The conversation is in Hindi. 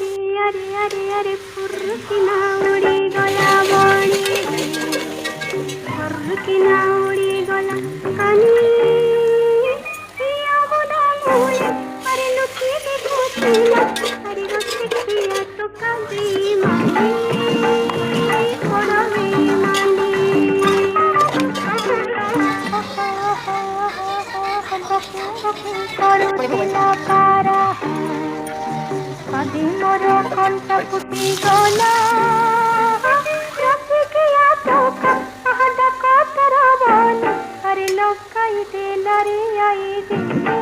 अरे फुर्रकिना उड़ी गला बणी फुर्रकिना उड़ी गला कानी यमुना मूले अरे लुटी देखुचिला अरे रोते किया तो कभी मानी कोड़वे मानी करुचिला पारा कभी मोरो कंठ फुटी गला रखी किया तो कहा डको तेरा बोल अरे लोग कई दिल रे आई दिल